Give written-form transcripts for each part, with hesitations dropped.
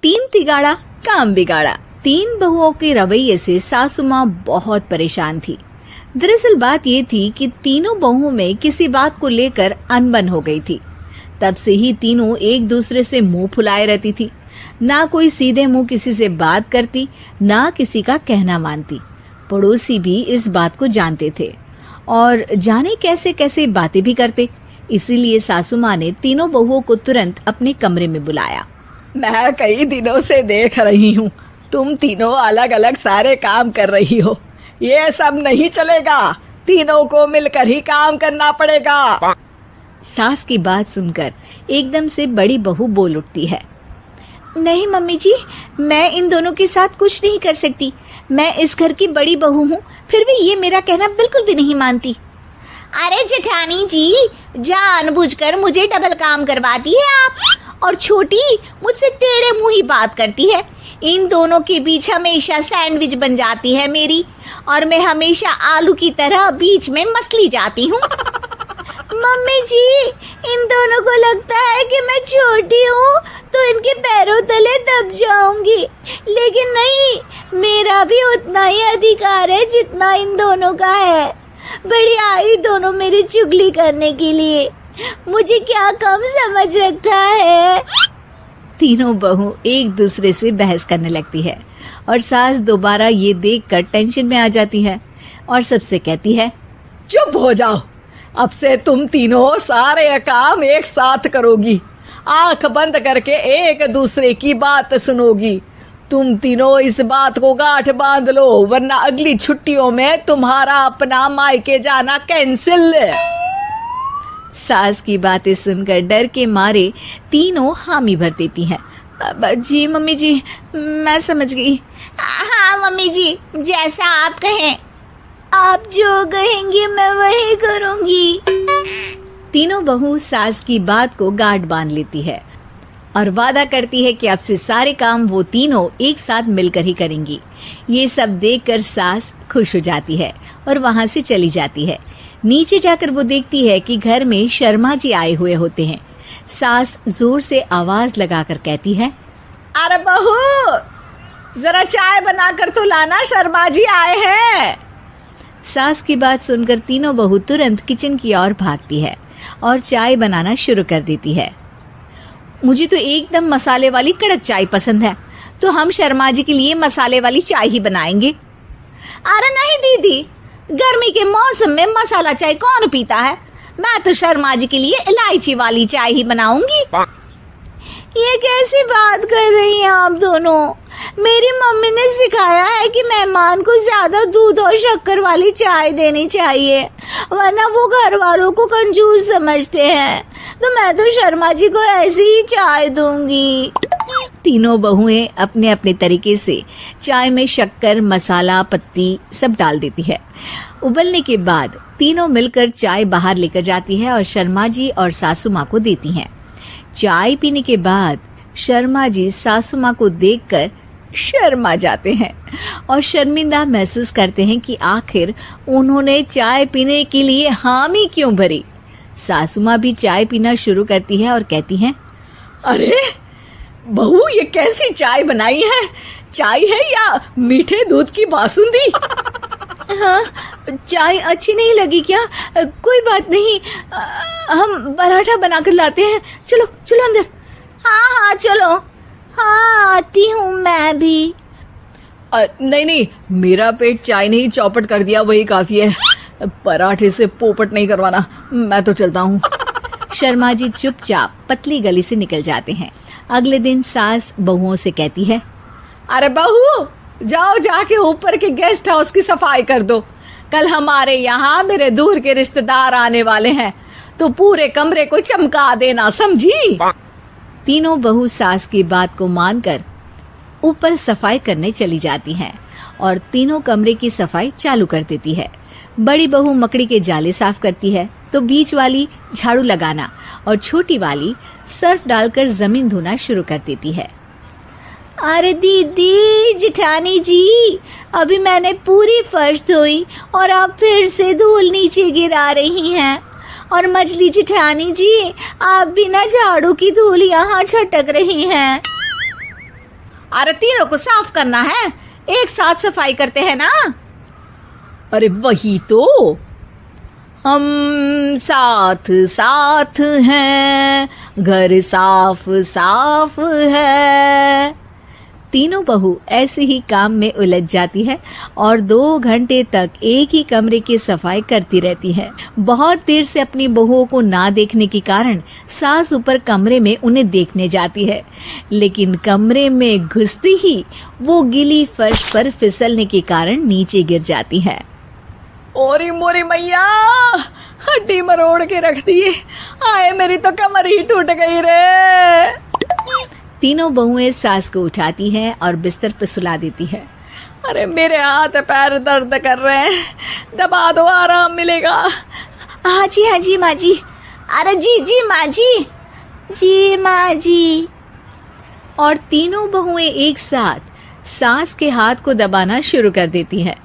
तीन तिगाड़ा काम बिगाड़ा। तीन बहुओं के रवैये से सासू माँ बहुत परेशान थी। दरअसल बात ये थी कि तीनों बहुओं में किसी बात को लेकर अनबन हो गई थी। तब से ही तीनों एक दूसरे से मुंह फुलाए रहती थी। ना कोई सीधे मुंह किसी से बात करती, ना किसी का कहना मानती। पड़ोसी भी इस बात को जानते थे और जाने कैसे कैसे बातें भी करते। इसीलिए सासू माँ ने तीनों बहुओं को तुरंत अपने कमरे में बुलाया। मैं कई दिनों से देख रही हूँ, तुम तीनों अलग अलग सारे काम कर रही हो। ये सब नहीं चलेगा, तीनों को मिलकर ही काम करना पड़ेगा। सास की बात सुनकर एकदम से बड़ी बहू बोल उठती है। नहीं मम्मी जी, मैं इन दोनों के साथ कुछ नहीं कर सकती। मैं इस घर की बड़ी बहू हूँ, फिर भी ये मेरा कहना बिल्कुल भी नहीं मानती। अरे जेठानी जी, जानबूझकर मुझे डबल काम करवाती है आप, और छोटी मुझसे टेढ़े मुंह ही बात करती है। इन दोनों के बीच हमेशा सैंडविच बन जाती है मेरी, और मैं हमेशा आलू की तरह बीच में मसली जाती हूँ। मम्मी जी, इन दोनों को लगता है कि मैं छोटी हूँ तो इनके पैरों तले दब जाऊंगी, लेकिन नहीं, मेरा भी उतना ही अधिकार है जितना इन दोनों का है। बड़ी आई दोनों मेरी चुगली करने के लिए, मुझे क्या कम समझ रखा है। तीनों बहू एक दूसरे से बहस करने लगती है और सास दोबारा ये देखकर टेंशन में आ जाती है और सबसे कहती है, चुप हो जाओ, अब से तुम तीनों सारे काम एक साथ करोगी, आंख बंद करके एक दूसरे की बात सुनोगी। तुम तीनों इस बात को गांठ बांध लो, वरना अगली छुट्टियों में तुम्हारा अपना मायके जाना कैंसिल। सास की बातें सुनकर डर के मारे तीनों हामी भर देती हैं। जी मम्मी जी, मैं समझ गई। हाँ मम्मी जी, जैसा आप कहें, आप जो कहेंगी मैं वही करूंगी। तीनों बहू सास की बात को गांठ बांध लेती है और वादा करती है कि अब से सारे काम वो तीनों एक साथ मिलकर ही करेंगी। ये सब देखकर सास खुश हो जाती है और वहां से चली जाती है। नीचे जाकर वो देखती है कि घर में शर्मा जी आए हुए होते हैं। सास जोर से आवाज लगाकर कहती है, अरे बहू, जरा चाय बनाकर तो लाना, शर्मा जी आए हैं। सास की बात सुनकर तीनों बहू तुरंत किचन की ओर भागती है और चाय बनाना शुरू कर देती है। मुझे तो एकदम मसाले वाली कड़क चाय पसंद है, तो हम शर्मा जी के लिए मसाले वाली चाय ही बनाएंगे। अरे नहीं दीदी, गर्मी के मौसम में मसाला चाय कौन पीता है? मैं तो शर्मा जी के लिए इलायची वाली चाय ही बनाऊंगी। ये कैसी बात कर रही हैं आप दोनों? मेरी मम्मी ने सिखाया है कि मेहमान को ज्यादा दूध और शक्कर वाली चाय देनी चाहिए, वरना वो घर वालों को कंजूस समझते हैं। तो मैं तो शर्मा जी को ऐसी ही चाय दूंगी। तीनों बहुएं अपने अपने तरीके से चाय में शक्कर, मसाला, पत्ती सब डाल देती है। उबलने के बाद तीनों मिलकर चाय बाहर लेकर जाती है और शर्मा जी और सासू माँ को देती हैं। चाय पीने के बाद शर्मा जी सासू माँ को देखकर शर्मा जाते हैं और शर्मिंदा महसूस करते हैं कि आखिर उन्होंने चाय पीने के लिए हामी क्यों भरी। सासू माँ भी चाय पीना शुरू करती है और कहती हैं, अरे बहू, ये कैसी चाय बनाई है? चाय है या मीठे दूध की बासुंदी? हाँ, चाय अच्छी नहीं लगी क्या? कोई बात नहीं, हम पराठा बनाकर लाते हैं। चलो चलो अंदर। हाँ चलो। हाँ, आती हूँ मैं भी। नहीं नहीं, मेरा पेट चाय ने ही चौपट कर दिया, वही काफी है। पराठे से पोपट नहीं करवाना, मैं तो चलता हूँ। शर्मा जी चुपचाप पतली गली से निकल जाते हैं। अगले दिन सास बहुओं से कहती है, अरे बहू, जाओ जाके ऊपर के गेस्ट हाउस की सफाई कर दो। कल हमारे यहाँ मेरे दूर के रिश्तेदार आने वाले हैं, तो पूरे कमरे को चमका देना, समझी? तीनों बहू सास की बात को मानकर ऊपर सफाई करने चली जाती हैं और तीनों कमरे की सफाई चालू कर देती है। बड़ी बहू मकड़ी के जाले साफ करती है, तो बीच वाली झाड़ू लगाना और छोटी वाली सर्फ डालकर जमीन धोना शुरू कर देती है। अरे दीदी, जेठानी जी, अभी मैंने पूरी फर्श धोई और आप फिर से धूल नीचे गिरा रही हैं। और मछली जेठानी जी, आप बिना झाड़ू की धूल यहाँ छटक रही हैं। अरे तीनों को साफ करना है, एक साथ सफाई करते हैं ना। अरे वही तो, हम साथ साथ हैं, घर साफ साफ है। तीनों बहू ऐसे ही काम में उलझ जाती है और 2 घंटे तक एक ही कमरे की सफाई करती रहती है। बहुत देर से अपनी बहुओं को ना देखने के कारण सास ऊपर कमरे में उन्हें देखने जाती है, लेकिन कमरे में घुसती ही वो गीली फर्श पर फिसलने के कारण नीचे गिर जाती है। ओरी मोरी मैया, हड्डी मरोड़ के रख दी। आए मेरी तो कमर ही टूट गई रे। तीनों बहुएं सास को उठाती हैं और बिस्तर पर सुला देती है। अरे मेरे हाथ पैर दर्द कर रहे हैं, दबा दो आराम मिलेगा। हाँ जी माँ जी। अरे जी माँ जी माँ जी। और तीनों बहुएं एक साथ सास के हाथ को दबाना शुरू कर देती हैं।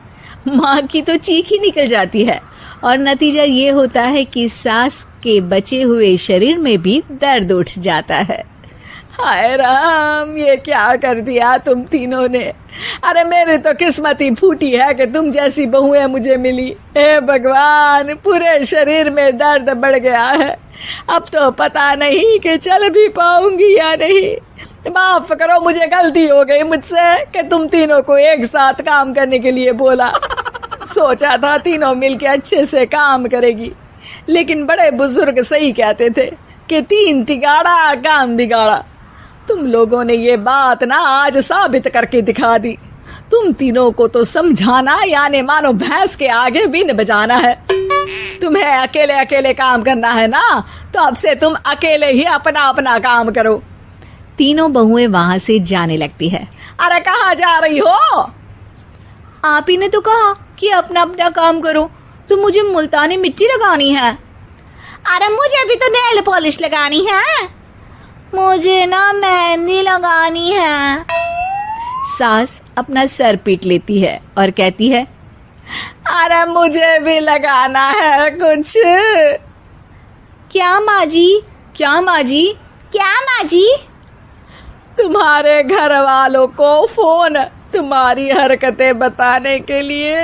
माँ की तो चीख ही निकल जाती है और नतीजा ये होता है कि सास के बचे हुए शरीर में भी दर्द उठ जाता है। हाय राम, ये क्या कर दिया तुम तीनों ने। अरे मेरी तो किस्मत ही फूटी है कि तुम जैसी बहुएं मुझे मिली। हे भगवान, पूरे शरीर में दर्द बढ़ गया है। अब तो पता नहीं कि चल भी पाऊंगी या नहीं। माफ करो, मुझे गलती हो गई मुझसे कि तुम तीनों को एक साथ काम करने के लिए बोला। सोचा था तीनों मिलके अच्छे से काम करेगी, लेकिन बड़े बुजुर्ग सही कहते थे कि 3 तिगाड़ा काम बिगाड़ा। तुम लोगों ने ये बात ना आज साबित करके दिखा दी। तुम तीनों को तो समझाना यानी मानो भैंस के आगे बीन बजाना है। तुम्हें अकेले अकेले काम करना है ना, तो अब से तुम अकेले ही अपना अपना काम करो। तीनों बहुएं वहां से जाने लगती है। अरे कहाँ जा रही हो? आप ही ने तो कहा कि अपना अपना काम तो मुझे मुल्तानी मिट्टी लगानी है। अरे मुझे भी तो नेल पॉलिश लगानी है, मुझे ना मेहंदी लगानी है। सास अपना सर पीट लेती है और कहती है, अरे मुझे भी लगाना है कुछ। क्या माँ जी? क्या माँ जी? क्या माँ जी? तुम्हारे घर वालों को फोन तुम्हारी हरकतें बताने के लिए।